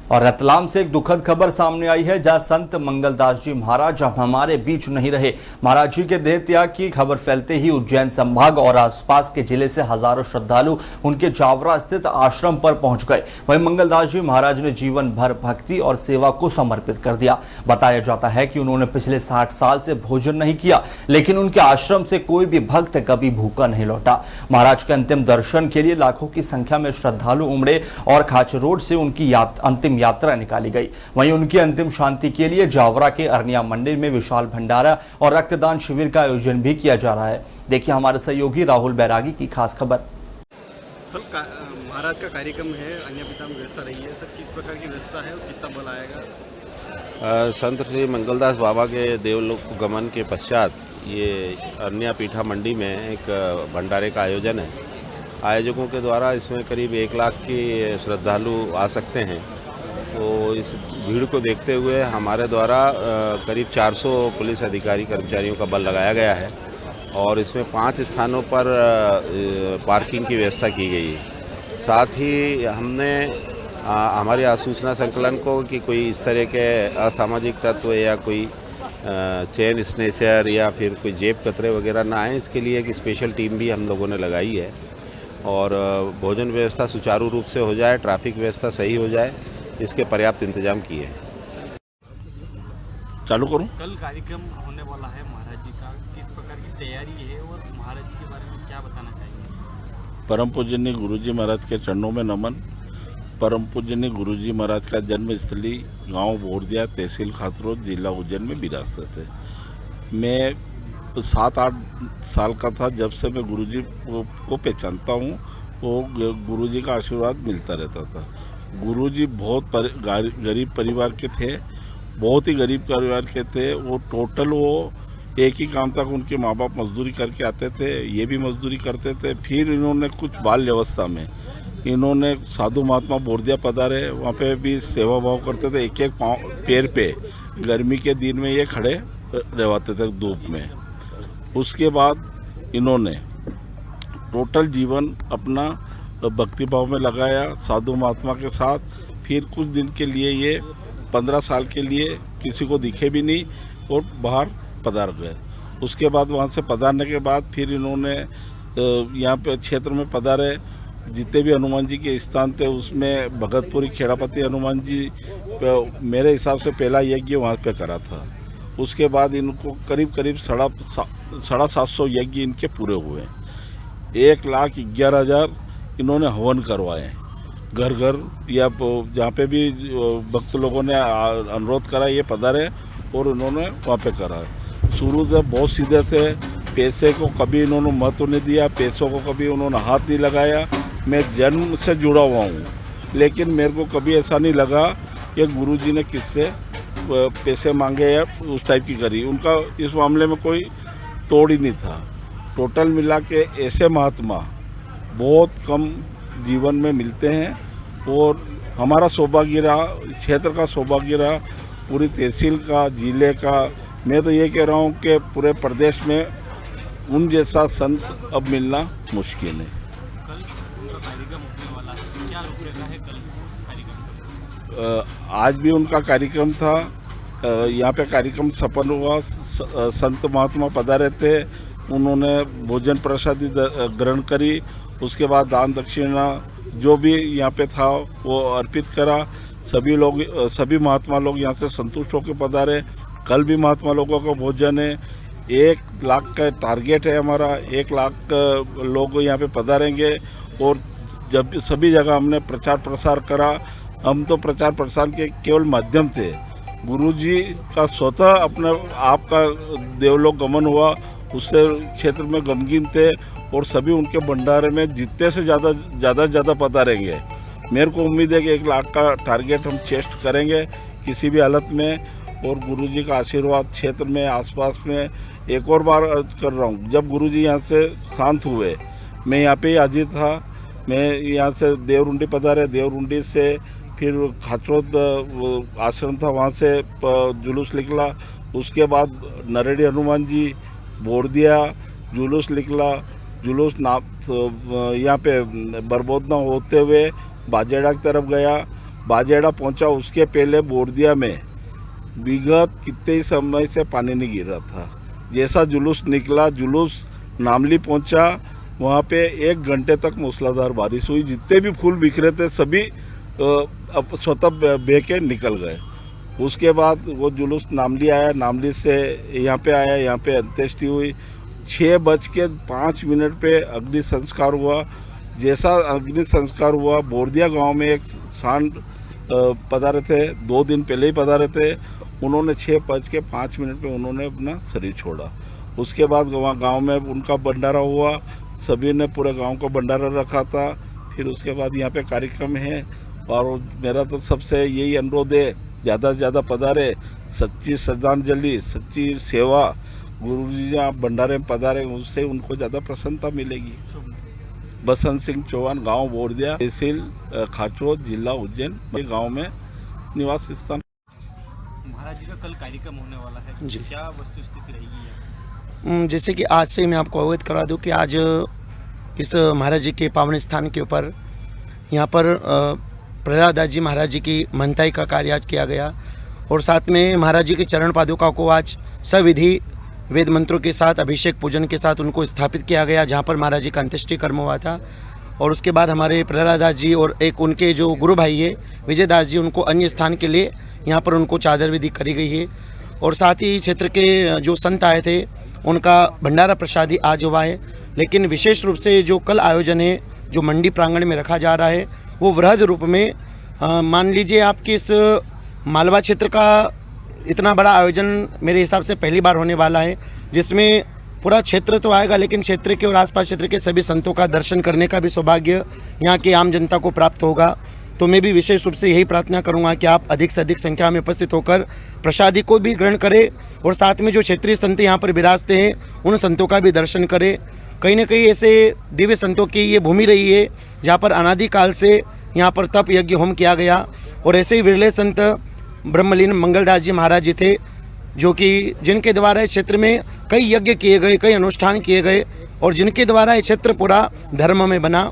और रतलाम से एक दुखद खबर सामने आई है, जहां संत मंगलदास जी महाराज अब हमारे बीच नहीं रहे। महाराज जी के देह त्याग की खबर फैलते ही उज्जैन संभाग और आसपास के जिले से हजारों श्रद्धालु उनके जावरा स्थित आश्रम पर पहुंच गए। वहीं मंगलदास जी महाराज ने जीवन भर भक्ति और सेवा को समर्पित कर दिया। बताया जाता है कि उन्होंने पिछले 60 साल से भोजन नहीं किया, लेकिन उनके आश्रम से कोई भी भक्त कभी भूखा नहीं लौटा। महाराज के अंतिम दर्शन के लिए लाखों की संख्या में श्रद्धालु उमड़े और खाच रोड से उनकी अंतिम यात्रा निकाली गई। वहीं उनकी अंतिम शांति के लिए जावरा के अरनिया मंदिर में विशाल भंडारा और रक्तदान शिविर का आयोजन भी किया जा रहा है। देखिए हमारे सहयोगी राहुल बैरागी की खास खबर। महाराज का कार्यक्रम है, अन्य पिता में व्यवस्था रही है सर, किस प्रकार की व्यवस्था है और कितना बल आएगा? संत श्री मंगलदास बाबा के देवलोक गमन के पश्चात ये अरनिया पीठा मंडी में एक भंडारे का आयोजन है। आयोजकों के द्वारा इसमें करीब 1 लाख की श्रद्धालु आ सकते हैं। तो इस भीड़ को देखते हुए हमारे द्वारा करीब 400 पुलिस अधिकारी कर्मचारियों का बल लगाया गया है और इसमें 5 स्थानों पर पार्किंग की व्यवस्था की गई है। साथ ही हमने हमारी आसूचना संकलन को कि कोई इस तरह के असामाजिक तत्व या कोई चेन स्नेचर या फिर कोई जेब कतरे वगैरह ना आए, इसके लिए एक स्पेशल टीम भी हम लोगों ने लगाई है और भोजन व्यवस्था सुचारू रूप से हो जाए, ट्रैफिक व्यवस्था सही हो जाए, इसके पर्याप्त इंतजाम किए हैं। चालू करूं? कल कार्यक्रम होने वाला है महाराज जी का, किस प्रकार की तैयारी है और महाराज जी के बारे में क्या बताना चाहेंगे? परम पूजनीय गुरुजी महाराज के चरणों में नमन। परम पूजनीय गुरुजी महाराज का जन्म स्थली गांव बोरदिया, तहसील खातरोद, जिला उज्जैन में विरासत है। मैं 7-8 साल का था जब से मैं गुरुजी को पहचानता हूँ। वो गुरुजी का आशीर्वाद मिलता रहता था। गुरुजी बहुत गरीब परिवार के थे, बहुत ही गरीब परिवार के थे। वो टोटल एक ही काम था कि उनके माँ बाप मजदूरी करके आते थे, ये भी मजदूरी करते थे। फिर इन्होंने कुछ बाल्य अवस्था में इन्होंने साधु महात्मा बोरदिया पधारे, वहाँ पे भी सेवा भाव करते थे। एक पैर पे गर्मी के दिन में ये खड़े रहवाते थे धूप में। उसके बाद इन्होंने टोटल जीवन अपना भक्ति भाव में लगाया साधु महात्मा के साथ। फिर कुछ दिन के लिए ये 15 साल के लिए किसी को दिखे भी नहीं और बाहर पधार गए। उसके बाद वहाँ से पधारने के बाद फिर इन्होंने यहाँ पे क्षेत्र में पधारे। जितने भी हनुमान जी के स्थान थे उसमें भगतपुरी खेड़ापति हनुमान जी मेरे हिसाब से पहला यज्ञ वहाँ पे करा था। उसके बाद इनको करीब 750 यज्ञ इनके पूरे हुए। 1,11,000 इन्होंने हवन करवाए घर घर, या जहाँ पे भी भक्त लोगों ने अनुरोध करा ये पधारे और उन्होंने वहाँ पे करा। शुरू से बहुत सीधे थे, पैसे को कभी इन्होंने महत्व नहीं दिया, पैसों को कभी उन्होंने हाथ नहीं लगाया। मैं जन्म से जुड़ा हुआ हूँ, लेकिन मेरे को कभी ऐसा नहीं लगा कि गुरुजी ने किससे पैसे मांगे या उस टाइप की करी। उनका इस मामले में कोई तोड़ ही नहीं था। टोटल मिला के ऐसे महात्मा बहुत कम जीवन में मिलते हैं और हमारा सौभाग्य रहा, क्षेत्र का सौभाग्य रहा, पूरी तहसील का, जिले का। मैं तो ये कह रहा हूँ कि पूरे प्रदेश में उन जैसा संत अब मिलना मुश्किल है। कल उनका कार्यक्रम होने वाला है, क्या रूपरेखा है कल कार्यक्रम? आज भी उनका कार्यक्रम था। यहाँ पे कार्यक्रम सफल हुआ। संत महात्मा पधारे थे, उन्होंने भोजन प्रसादी ग्रहण करी। उसके बाद दान दक्षिणा जो भी यहाँ पे था वो अर्पित करा। सभी महात्मा लोग यहाँ से संतुष्ट होकर पधारे। कल भी महात्मा लोगों का भोजन है। 1 लाख का टारगेट है हमारा। 1 लाख लोग यहाँ पे पधारेंगे और जब सभी जगह हमने प्रचार प्रसार करा। हम तो प्रचार प्रसार के केवल माध्यम थे। गुरुजी का स्वतः अपने आप का देवलोक गमन हुआ, उससे क्षेत्र में गमगीन थे और सभी उनके भंडारे में जितने से ज़्यादा पधारेंगे। मेरे को उम्मीद है कि 1 लाख का टारगेट हम चेस्ट करेंगे किसी भी हालत में। और गुरुजी का आशीर्वाद क्षेत्र में आसपास में एक और बार कर रहा हूँ। जब गुरुजी यहाँ से शांत हुए, मैं यहाँ पे ही हाजिर था। मैं यहाँ से देवरुंडी पधारे, देवरुंडी से फिर खाचरोद आश्रम था, वहाँ से जुलूस निकला। उसके बाद नरेडी हनुमान जी, बोरदिया जुलूस निकला। जुलूस यहाँ पे बरबोदना होते हुए बाजेड़ा की तरफ गया। बाजेड़ा पहुंचा, उसके पहले बोरदिया में विगत कितने ही समय से पानी नहीं गिर रहा था। जैसा जुलूस निकला, जुलूस नामली पहुंचा, वहाँ पे 1 घंटे तक मूसलाधार बारिश हुई। जितने भी फूल बिखरे थे सभी अब स्वतः बह के निकल गए। उसके बाद वो जुलूस नामली आया, नामली से यहाँ पे आया, यहाँ पे अंत्येष्टि हुई। 6:05 पे अग्नि संस्कार हुआ। जैसा अग्नि संस्कार हुआ, बोरदिया गांव में एक सांड पधारे थे, 2 दिन पहले ही पधारे थे। उन्होंने 6:05 पे उन्होंने अपना शरीर छोड़ा। उसके बाद वहाँ गांव में उनका भंडारा हुआ, सभी ने पूरे गांव को भंडारा रखा था। फिर उसके बाद यहाँ पे कार्यक्रम है और मेरा तो सबसे यही अनुरोध है, ज़्यादा से ज़्यादा पधारे, सच्ची श्रद्धांजलि, सच्ची सेवा। गुरु जी जहाँ भंडारे में पधारे, उससे उनको ज़्यादा प्रसन्नता मिलेगी। बसंत सिंह चौहान, गांव बोरदिया, तहसील खाचरोद, जिला उज्जैन, गांव में निवास स्थान। महाराज जी का कल कार्यक्रम होने वाला है, जी। क्या वस्तु स्थिति रहेगी? जैसे कि आज से मैं आपको अवगत करा दूं कि आज इस महाराज जी के पावन स्थान के ऊपर यहाँ पर प्रहलाद दास जी महाराज जी की महंताई का कार्य आज किया गया और साथ में महाराज जी के चरण पादुका को आज सविधि वेद मंत्रों के साथ अभिषेक पूजन के साथ उनको स्थापित किया गया, जहाँ पर महाराज जी का अंत्येष्टि कर्म हुआ था। और उसके बाद हमारे प्रहलाद दास जी और एक उनके जो गुरु भाई है विजय दास जी, उनको अन्य स्थान के लिए यहाँ पर उनको चादर विधि करी गई है। और साथ ही क्षेत्र के जो संत आए थे उनका भंडारा प्रसादी आज हुआ है। लेकिन विशेष रूप से जो कल आयोजन है जो मंडी प्रांगण में रखा जा रहा है वो वृहद रूप में मान लीजिए आपके इस मालवा क्षेत्र का इतना बड़ा आयोजन मेरे हिसाब से पहली बार होने वाला है, जिसमें पूरा क्षेत्र तो आएगा लेकिन क्षेत्र के और आसपास क्षेत्र के सभी संतों का दर्शन करने का भी सौभाग्य यहाँ की आम जनता को प्राप्त होगा। तो मैं भी विशेष रूप से यही प्रार्थना करूंगा कि आप अधिक से अधिक संख्या में उपस्थित होकर प्रसादी को भी ग्रहण करें और साथ में जो क्षेत्रीय संत यहाँ पर विराजते हैं उन संतों का भी दर्शन करें। कहीं ना कहीं ऐसे दिव्य संतों की ये भूमि रही है जहाँ पर अनादिकाल से यहाँ पर तप यज्ञ होम किया गया और ऐसे ही विरले संत ब्रह्मलीन मंगलदास जी महाराज जी थे जो कि जिनके द्वारा इस क्षेत्र में कई यज्ञ किए गए, कई अनुष्ठान किए गए और जिनके द्वारा ये क्षेत्र पूरा धर्म में बना।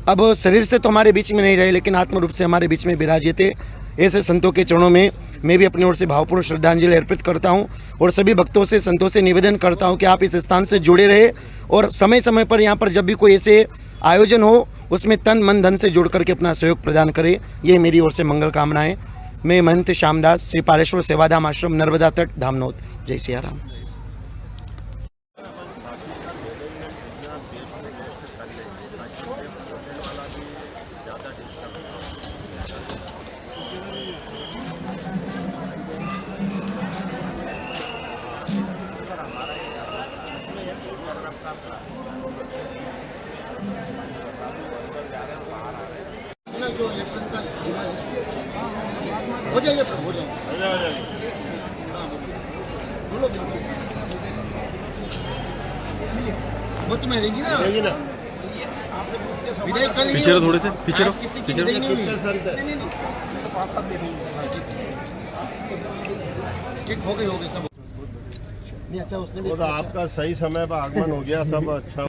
अब शरीर से तो हमारे बीच में नहीं रहे लेकिन आत्म रूप से हमारे बीच में विराजे थे। ऐसे संतों के चरणों में मैं भी अपनी ओर से भावपूर्ण श्रद्धांजलि अर्पित करता हूं और सभी भक्तों से संतों से निवेदन करता हूं कि आप इस स्थान से जुड़े रहे और समय समय पर यहां पर जब भी कोई ऐसे आयोजन हो उसमें तन मन धन से जुड़ करके अपना सहयोग प्रदान करें। ये मेरी ओर से मंगल कामनाएं। मैं महंत श्यामदास, श्री पालेश्वर सेवाधाम आश्रम, नर्मदा तट, धामनोद। जय सिया राम। हो जाएगा सर, हो जाएगा। बोलो वो तो मैं रहेगी ना विदाई करनी। पीछे थोड़े से पीछे किसी की विदाई नहीं हुई। ठीक हो गई सब नहीं। अच्छा उसने भी आपका सही समय पर आगमन हो गया, सब अच्छा।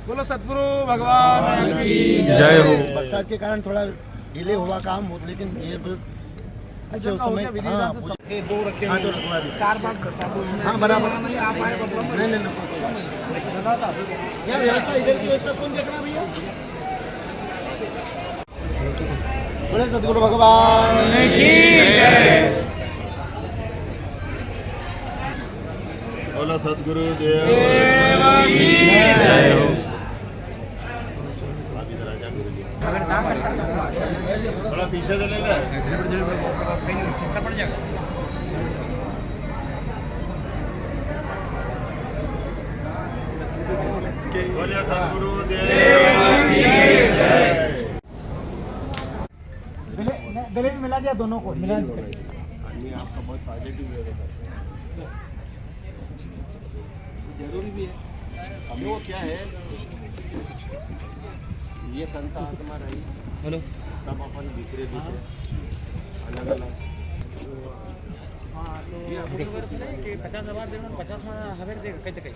बोलो सतगुरु भगवान की जय हो। बरसात के कारण थोड़ा डिले हुआ काम, लेकिन ये अच्छा उस समय दो रखे हाँ बराबर नहीं क्या व्यवस्था, इधर की व्यवस्था कौन देख रहा है भैया? बोले सतगुरु भगवान की जय। बोलो सतगुरु देव की जय हो। थोड़ा पीछे से ले ले। बोलिए सतगुरु देव की जय। गले में मिला दिया, दोनों को मिला दिया। आदमी आपका बहुत पॉजिटिव है, जरूरी भी है। अभी वो क्या है, ये संत आत्मा रही, हेलो, तब अपन बिखरे अलग अलग હા તો 50,000 દે 50 માં હવે દે કઈ તે કઈ